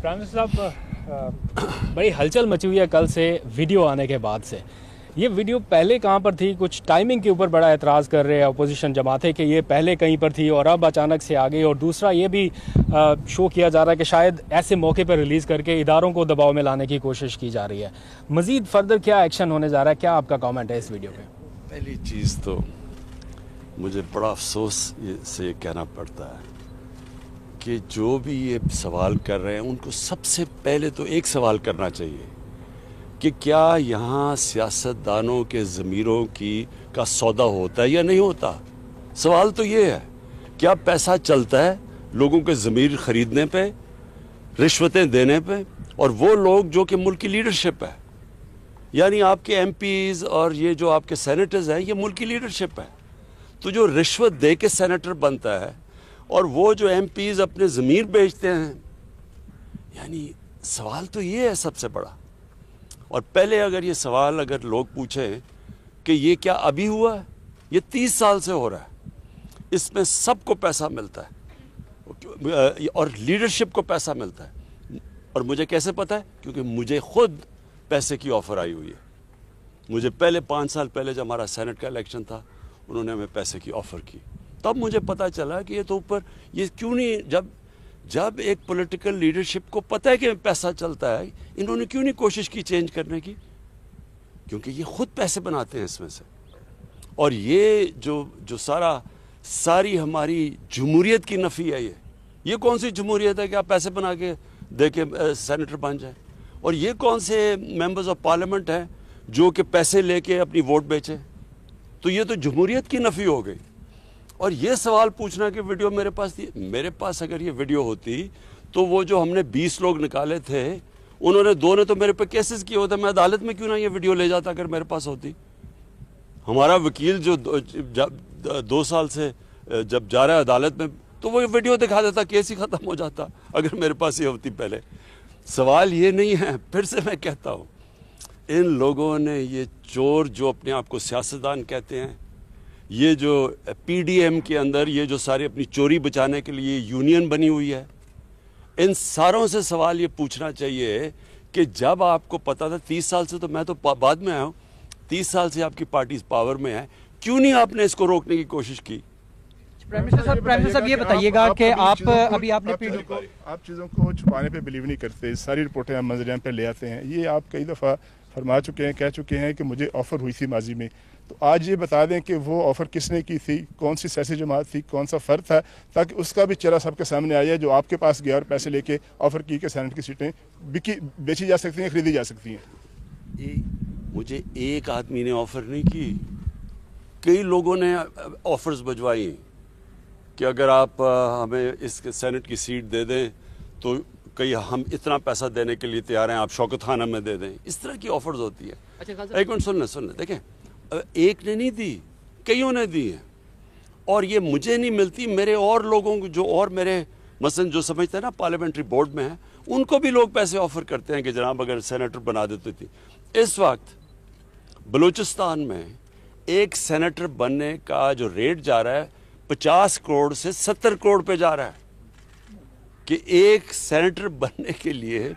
Prime minister साहब, बड़ी हलचल मची हुई है कल से वीडियो आने के बाद से। ये वीडियो पहले कहाँ पर थी? कुछ टाइमिंग के ऊपर बड़ा एतराज़ कर रहे हैं अपोजिशन जमातें कि ये पहले कहीं पर थी और अब अचानक से आ गई। और दूसरा ये भी शो किया जा रहा है कि शायद ऐसे मौके पर रिलीज़ करके इदारों को दबाव में लाने की कोशिश की जा रही है। मज़ीद फर्दर क्या एक्शन होने जा रहा है? क्या आपका कॉमेंट है इस वीडियो पे? पहली चीज़ तो मुझे बड़ा अफसोस से कहना पड़ता है कि जो भी ये सवाल कर रहे हैं उनको सबसे पहले तो एक सवाल करना चाहिए कि क्या यहाँ सियासतदानों के ज़मीरों का सौदा होता है या नहीं होता। सवाल तो ये है, क्या पैसा चलता है लोगों के ज़मीर ख़रीदने पे, रिश्वतें देने पे? और वो लोग जो कि मुल्क की लीडरशिप है, यानी आपके एमपीज़ और ये जो आपके सेनेटर्स हैं, ये मुल्क की लीडरशिप है। तो जो रिश्वत दे के सेनेटर बनता है और वो जो एमपीज़ अपने ज़मीर बेचते हैं, यानी सवाल तो ये है सबसे बड़ा। और पहले अगर ये सवाल अगर लोग पूछें कि ये क्या अभी हुआ है, ये 30 साल से हो रहा है, इसमें सबको पैसा मिलता है और लीडरशिप को पैसा मिलता है। और मुझे कैसे पता है? क्योंकि मुझे खुद पैसे की ऑफ़र आई हुई है। मुझे पहले 5 साल पहले जब हमारा सेनेट का इलेक्शन था, उन्होंने हमें पैसे की ऑफ़र की, तब मुझे पता चला कि ये तो ऊपर ये क्यों नहीं, जब एक पॉलिटिकल लीडरशिप को पता है कि पैसा चलता है, इन्होंने क्यों नहीं कोशिश की चेंज करने की? क्योंकि ये खुद पैसे बनाते हैं इसमें से। और ये जो सारी हमारी जमहूरियत की नफ़ी है, ये कौन सी जमहूरियत है कि आप पैसे बना के दे के सेनेटर बन जाए? और ये कौन से मेंबर्स ऑफ पार्लियामेंट हैं जो कि पैसे लेके अपनी वोट बेचे? तो ये तो जमहूरियत की नफ़ी हो गई। और ये सवाल पूछना कि वीडियो मेरे पास थी, मेरे पास अगर ये वीडियो होती तो वो जो हमने 20 लोग निकाले थे, उन्होंने 2 ने तो मेरे पे केसेस किए होते, मैं अदालत में क्यों ना ये वीडियो ले जाता अगर मेरे पास होती। हमारा वकील जो 2 साल से जब जा रहा है अदालत में, तो वो वीडियो दिखा देता, केस ही ख़त्म हो जाता अगर मेरे पास ये होती पहले। सवाल ये नहीं है, फिर से मैं कहता हूँ, इन लोगों ने ये चोर जो अपने आप को सियासतदान कहते हैं, ये जो पीडीएम के अंदर ये जो सारी अपनी चोरी बचाने के लिए यूनियन बनी हुई है, इन सारों से सवाल ये पूछना चाहिए कि जब आपको पता था 30 साल से, तो मैं तो बाद में आया हूँ, 30 साल से आपकी पार्टी पावर में है, क्यों नहीं आपने इसको रोकने की कोशिश की? प्राइम मिनिस्टर साहब ये बताइएगा कि आप चीज़ों को छुपाने पे बिलीव नहीं करते, सारी रिपोर्टें हम मंजरियां पे ले आते हैं। ये आप कई दफ़ा फरमा चुके हैं, कह चुके हैं कि मुझे ऑफ़र हुई थी माजी में, तो आज ये बता दें कि वो ऑफ़र किसने की थी, कौन सी सियासी जमात थी, कौन सा फ़र्द था, ताकि उसका भी चेहरा सबके सामने आया जो आपके पास गया और पैसे लेके ऑफ़र की कि सेनेट की सीटें बेची जा सकती हैं, खरीदी जा सकती हैं। मुझे एक आदमी ने ऑफ़र नहीं की, कई लोगों ने ऑफ़र्स भिजवाई कि अगर आप हमें इस सेनेट की सीट दे दें तो कई हम इतना पैसा देने के लिए तैयार हैं, आप शौकत खान हमें दे दें। इस तरह की ऑफ़र्स होती है। अच्छा, एक मिनट सुनने देखें, एक ने नहीं दी, कईयों ने दी है। और ये मुझे नहीं मिलती, मेरे और लोगों को जो और मेरे मसलन जो समझते हैं ना पार्लियामेंट्री बोर्ड में है, उनको भी लोग पैसे ऑफ़र करते हैं कि जनाब अगर सेनेटर बना देती थी। इस वक्त बलूचिस्तान में एक सेनेटर बनने का जो रेट जा रहा है 50 करोड़ से 70 करोड़ पे जा रहा है, कि एक सेनेटर बनने के लिए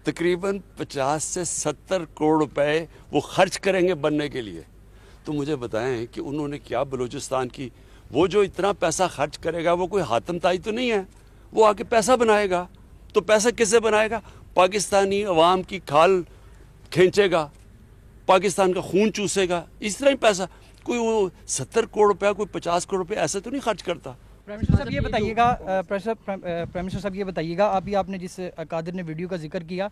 तकरीबन 50 से 70 करोड़ रुपए वो खर्च करेंगे बनने के लिए। तो मुझे बताएं कि उन्होंने क्या बलूचिस्तान की, वो जो इतना पैसा खर्च करेगा वो कोई हातम ताई तो नहीं है, वो आके पैसा बनाएगा। तो पैसा किससे बनाएगा? पाकिस्तानी अवाम की खाल खींचेगा, पाकिस्तान का खून चूसेगा, इस तरह ही पैसा। कोई वो 70 करोड़ रुपया, कोई 50 करोड़ रुपया ऐसे तो नहीं खर्च करता। प्राइम मिनिस्टर साहब ये बताइएगा, प्राइम मिनिस्टर साहब ये बताइएगा, अभी आपने जिस कादिर ने वीडियो का जिक्र किया,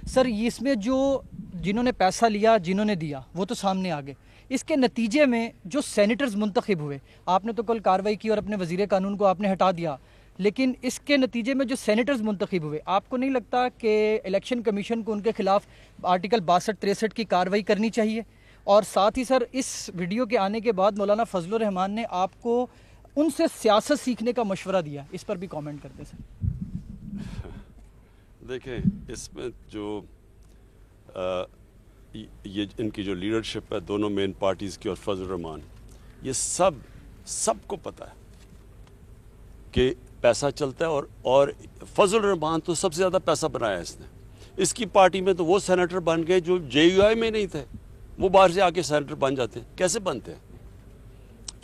सर इसमें जो जिन्होंने पैसा लिया, जिन्होंने दिया, वो तो सामने आ गए। इसके नतीजे में जो सेनेटर्स मुंतखब हुए, आपने तो कल कार्रवाई की और अपने वजीर कानून को आपने हटा दिया, लेकिन इसके नतीजे में जो सेनेटर्स मुंतखब हुए, आपको नहीं लगता कि इलेक्शन कमीशन को उनके खिलाफ आर्टिकल 62-63 की कार्रवाई करनी चाहिए? और साथ ही सर इस वीडियो के आने के बाद मौलाना फजलुर रहमान ने आपको उनसे सियासत सीखने का मशवरा दिया, इस पर भी कमेंट करते सर। देखें, इसमें जो ये इनकी जो लीडरशिप है दोनों मेन पार्टीज़ की और फजलुर रहमान, ये सबको पता है कि पैसा चलता है। और फजल रहमान तो सबसे ज़्यादा पैसा बनाया इसने। इसकी पार्टी में तो वो सेनेटर बन गए जो JUI में नहीं थे, वो बाहर से आके सेनेटर बन जाते हैं। कैसे बनते हैं?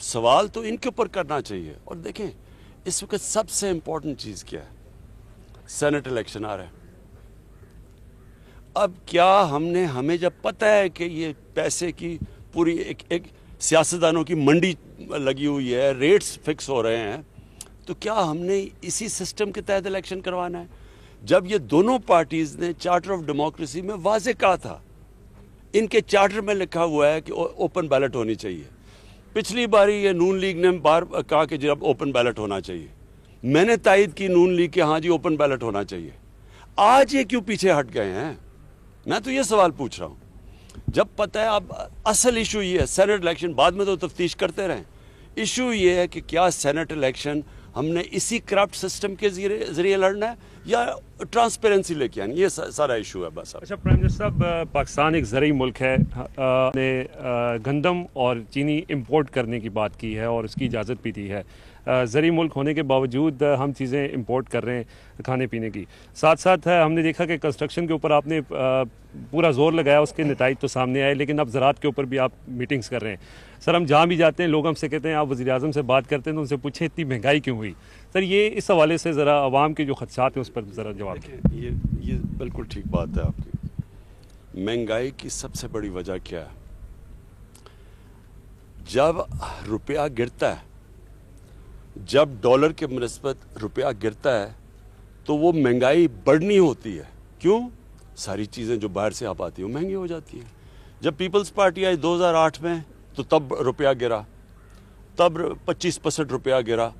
सवाल तो इनके ऊपर करना चाहिए। और देखें इस वक्त सबसे इंपॉर्टेंट चीज़ क्या है, सेनेट इलेक्शन आ रहा है। अब क्या हमें जब पता है कि ये पैसे की पूरी एक सियासतदानों की मंडी लगी हुई है, रेट्स फिक्स हो रहे हैं, तो क्या हमने इसी सिस्टम के तहत इलेक्शन करवाना है? जब ये दोनों पार्टीज ने चार्टर ऑफ डेमोक्रेसी में वाजे कहा था, इनके चार्टर में लिखा हुआ है कि ओपन बैलेट होनी चाहिए। पिछली बारी ये नून लीग ने बार कहा कि जब ओपन बैलेट होना चाहिए, मैंने तायद की नून लीग के हाँ जी ओपन बैलेट होना चाहिए। आज ये क्यों पीछे हट गए हैं? मैं तो ये सवाल पूछ रहा हूँ। जब पता है, अब असल इशू ये है सेनेट इलेक्शन, बाद में तो तफ्तीश करते रहें। इशू ये है कि क्या सेनेट इलेक्शन हमने इसी करप्ट सिस्टम के जरिए लड़ना है या ट्रांसपेरेंसी लेके आनी, ये सारा इशू है बस। अच्छा प्राइम मिनिस्टर साहब, पाकिस्तान एक ज़रूरी मुल्क है, ने गंदम और चीनी इंपोर्ट करने की बात की है और उसकी इजाज़त भी दी है। ज़रूरी मुल्क होने के बावजूद हम चीज़ें इंपोर्ट कर रहे हैं खाने पीने की। साथ साथ हमने देखा कि कंस्ट्रक्शन के ऊपर आपने पूरा जोर लगाया, उसके नताइज तो सामने आए, लेकिन अब ज़राअत के ऊपर भी आप मीटिंग्स कर रहे हैं। सर हम जहाँ भी जाते हैं लोग हमसे कहते हैं आप वज़ीर आज़म से बात करते हैं तो उनसे पूछें इतनी महंगाई क्यों हुई? सर ये इस हवाले से ज़रा आवाम के जो खदशात हैं उस पर ज़रा जवाब दें। ये बिल्कुल ठीक बात है आपकी। महंगाई की सबसे बड़ी वजह क्या है? जब रुपया गिरता है, जब डॉलर के मुनिस्बत रुपया गिरता है, तो वो महंगाई बढ़नी होती है। क्यों? सारी चीज़ें जो बाहर से आप आती हैं महंगी हो जाती हैं। जब पीपल्स पार्टी आई 2008 में, तो तब रुपया गिरा, तब 25% रुपया गिरा,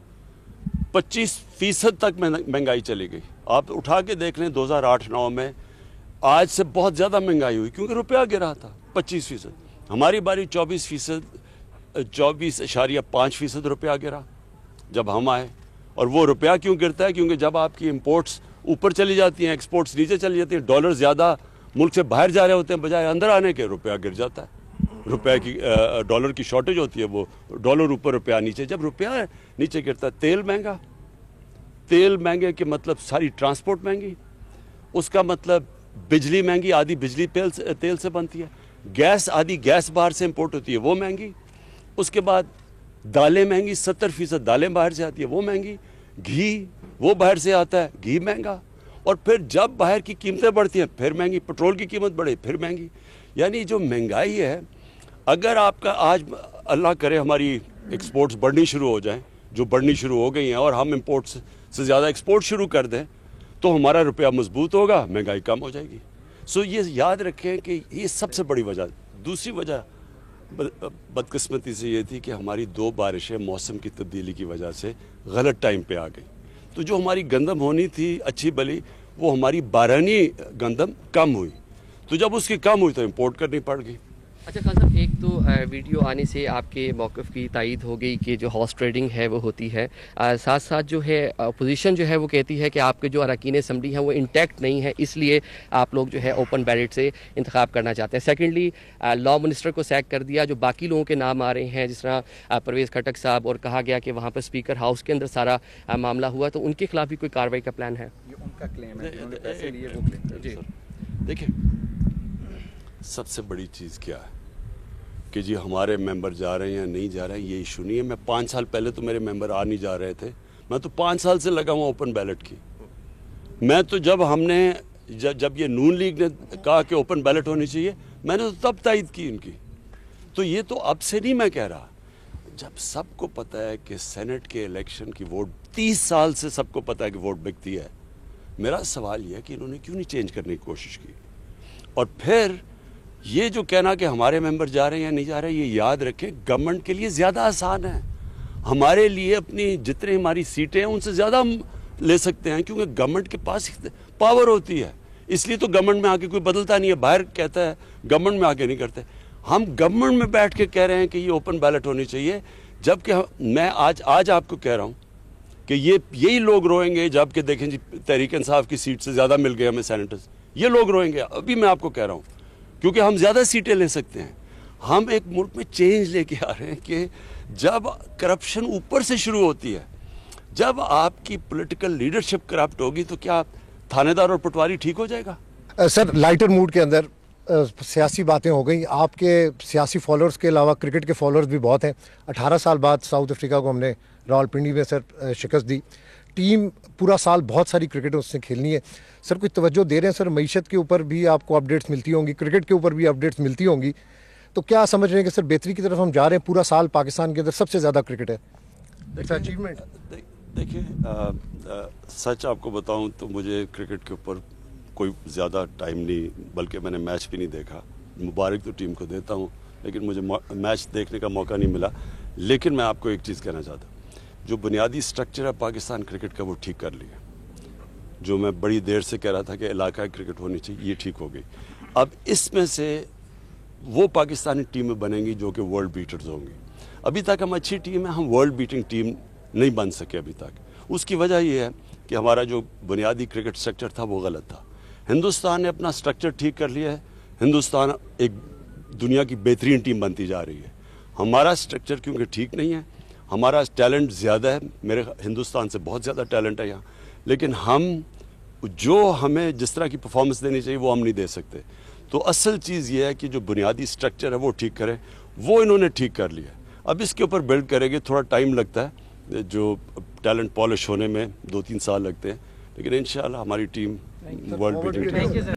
25% तक महंगाई चली गई। आप उठा के देख लें 2008-9 में आज से बहुत ज़्यादा महंगाई हुई, क्योंकि रुपया गिरा था 25%। हमारी बारी 24.5% रुपया गिरा जब हम आए। और वो रुपया क्यों गिरता है? क्योंकि जब आपकी इंपोर्ट्स ऊपर चली जाती हैं, एक्सपोर्ट्स नीचे चली जाती हैं, डॉलर ज़्यादा मुल्क से बाहर जा रहे होते हैं बजाय अंदर आने के, रुपया गिर जाता है। रुपए की डॉलर की शॉर्टेज होती है, वो डॉलर ऊपर रुपया नीचे। जब रुपया नीचे गिरता है, तेल महंगा, तेल महंगे के मतलब सारी ट्रांसपोर्ट महंगी, उसका मतलब बिजली महंगी, आधी बिजली तेल से बनती है, गैस आधी गैस बाहर से इंपोर्ट होती है, वो महंगी। उसके बाद दालें महंगी, 70% दालें बाहर से आती है, वो महंगी। घी वो बाहर से आता है, घी महंगा। और फिर जब बाहर की कीमतें बढ़ती हैं फिर महंगी, पेट्रोल की कीमत बढ़े फिर महंगी। यानी जो महंगाई है, अगर आपका आज अल्लाह करे हमारी एक्सपोर्ट्स बढ़नी शुरू हो जाएं, जो बढ़नी शुरू हो गई हैं, और हम इंपोर्ट्स से ज़्यादा एक्सपोर्ट शुरू कर दें, तो हमारा रुपया मजबूत होगा, महंगाई कम हो जाएगी। सो ये याद रखें कि ये सबसे बड़ी वजह। दूसरी वजह बदकिस्मती से ये थी कि हमारी 2 बारिशें मौसम की तब्दीली की वजह से गलत टाइम पे आ गई। तो जो हमारी गंदम होनी थी अच्छी भली, वो हमारी बारहनी गंदम कम हुई। तो जब उसकी कम हुई तो इंपोर्ट करनी पड़ गई। अच्छा खान साहब, एक तो वीडियो आने से आपके मौक़िफ़ की तायद हो गई कि जो हॉर्स ट्रेडिंग है वो होती है। साथ साथ जो है अपोजिशन जो है वो कहती है कि आपके जो अरकान असम्बली हैं वो इंटैक्ट नहीं है, इसलिए आप लोग जो है ओपन बैलेट से इंतखाब करना चाहते हैं। सेकेंडली, लॉ मिनिस्टर को सैक कर दिया, जो बाकी लोगों के नाम आ रहे हैं जिस तरह परवेज़ खटक साहब, और कहा गया कि वहाँ पर स्पीकर हाउस के अंदर सारा मामला हुआ, तो उनके खिलाफ भी कोई कार्रवाई का प्लान है? ये उनका क्लेम है, उन्होंने पैसे लिए वो क्लेम। जी देखिए, सबसे बड़ी चीज़ क्या है कि जी हमारे मेंबर जा रहे हैं या नहीं जा रहे हैं, ये इशू नहीं है। मैं 5 साल पहले तो मेरे मेंबर आ नहीं जा रहे थे, मैं तो 5 साल से लगा हुआ ओपन बैलेट की। मैं तो जब ये नून लीग ने कहा कि ओपन बैलेट होनी चाहिए, मैंने तो तब तायद की इनकी। तो ये तो अब से नहीं मैं कह रहा, जब सबको पता है कि सेनेट के इलेक्शन की वोट 30 साल से सबको पता है कि वोट बिकती है। मेरा सवाल यह है कि इन्होंने क्यों नहीं चेंज करने की कोशिश की। और फिर ये जो कहना कि हमारे मेंबर जा रहे हैं या नहीं जा रहे, ये याद रखें गवर्नमेंट के लिए ज़्यादा आसान है। हमारे लिए अपनी जितनी हमारी सीटें हैं उनसे ज़्यादा हम ले सकते हैं, क्योंकि गवर्नमेंट के पास पावर होती है। इसलिए तो गवर्नमेंट में आके कोई बदलता नहीं है, बाहर कहता है, गवर्नमेंट में आके नहीं करते। हम गवर्नमेंट में बैठ के कह रहे हैं कि ये ओपन बैलेट होनी चाहिए, जबकि मैं आज आपको कह रहा हूँ कि यही लोग रोएंगे जबकि देखें जी तहरीक इंसाफ की सीट से ज़्यादा मिल गए हमें सेनेटर्स, ये लोग रोएंगे। अभी मैं आपको कह रहा हूँ क्योंकि हम ज़्यादा सीटें ले सकते हैं। हम एक मुल्क में चेंज लेके आ रहे हैं कि जब करप्शन ऊपर से शुरू होती है, जब आपकी पॉलिटिकल लीडरशिप करप्ट होगी तो क्या थानेदार और पटवारी ठीक हो जाएगा? सर, लाइटर मूड के अंदर सियासी बातें हो गई। आपके सियासी फॉलोअर्स के अलावा क्रिकेट के फॉलोअर्स भी बहुत हैं। 18 साल बाद साउथ अफ्रीका को हमने रावलपिंडी में सर शिकस्त दी। टीम पूरा साल बहुत सारी क्रिकेट उससे खेलनी है। सर, कोई तवज्जो दे रहे हैं सर? मईशत के ऊपर भी आपको अपडेट्स मिलती होंगी, क्रिकेट के ऊपर भी अपडेट्स मिलती होंगी, तो क्या समझ रहे हैं कि सर बेहतरी की तरफ हम जा रहे हैं? पूरा साल पाकिस्तान के अंदर सबसे ज़्यादा क्रिकेट है, अचीवमेंट। देखिए, सच आपको बताऊं तो मुझे क्रिकेट के ऊपर कोई ज़्यादा टाइम नहीं, बल्कि मैंने मैच भी नहीं देखा। मुबारक तो टीम को देता हूं, लेकिन मुझे मैच देखने का मौका नहीं मिला। लेकिन मैं आपको एक चीज़ कहना चाहता हूं, जो बुनियादी स्ट्रक्चर है पाकिस्तान क्रिकेट का वो ठीक कर लिया। जो मैं बड़ी देर से कह रहा था कि इलाकाई क्रिकेट होनी चाहिए, ये ठीक हो गई। अब इसमें से वो पाकिस्तानी टीमें बनेंगी जो कि वर्ल्ड बीटर्स होंगी। अभी तक हम अच्छी टीम है, हम वर्ल्ड बीटिंग टीम नहीं बन सके अभी तक। उसकी वजह यह है कि हमारा जो बुनियादी क्रिकेट स्ट्रक्चर था वो गलत था। हिंदुस्तान ने अपना स्ट्रक्चर ठीक कर लिया है। हिंदुस्तान एक दुनिया की बेहतरीन टीम बनती जा रही है। हमारा स्ट्रक्चर क्योंकि ठीक नहीं है, हमारा टैलेंट ज़्यादा है, मेरे हिंदुस्तान से बहुत ज़्यादा टैलेंट है यहाँ, लेकिन हम जो हमें जिस तरह की परफॉर्मेंस देनी चाहिए वो हम नहीं दे सकते। तो असल चीज़ ये है कि जो बुनियादी स्ट्रक्चर है वो ठीक करें, वो इन्होंने ठीक कर लिया। अब इसके ऊपर बिल्ड करेंगे, थोड़ा टाइम लगता है, जो टैलेंट पॉलिश होने में 2-3 साल लगते हैं, लेकिन इंशाल्लाह हमारी टीम वर्ल्ड बीटिंग टीम